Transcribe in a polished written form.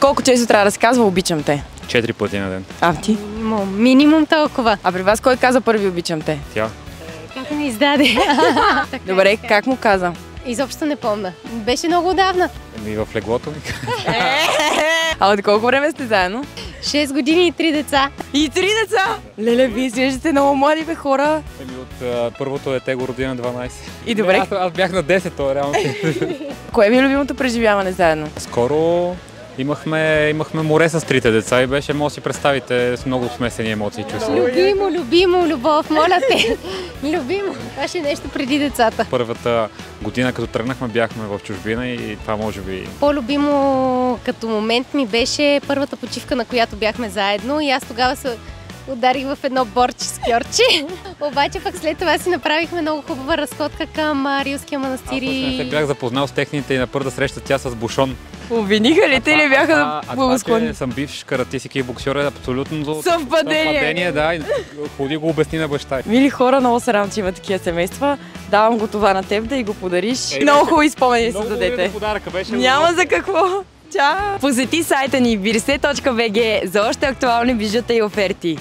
Колко често трябва да се казва обичам те? 4 пъти на ден. А ти? Минимум толкова. А при вас кой каза първи обичам те? Тя. Как ми издаде? Добре, как му каза? Изобщо не помня. Беше много отдавна. В леглото ми. А от колко време сте заедно? 6 години и 3 деца. И 3 деца! Леле, вие изглеждате много млади бе хора. От първото дете го роди на 12. И добре. Аз бях на 10, то реално. Кое ви е любимото преживяване заедно? Скоро имахме море с 3 деца и беше, може да си представите, с много смесени емоции и чувства. Любимо, любов, моля те. Любимо. Това ще е нещо преди децата. Първата година, като тръгнахме, бяхме в чужбина и това може би... По-любимо като момент ми беше първата почивка, на която бяхме заедно и аз тогава се ударих в едно борче с кьорче. Обаче пък след това си направихме много хубава разходка към Рилския манастир. Аз не се бях запознал с техните и на първа среща тя с бушон. Обвиниха ли те или бяха благосклонни? Това, че съм бивш каратист и боксер е абсолютно съвпадение. Да, и ходи го обясни на баща. Мили хора, много се радвам, че има такива семейства. Давам го това на теб да и го подариш. Много хубави спомени се дадете. Няма за какво. Чао! Посети сайта ни birse.bg за още актуални бижута и оферти.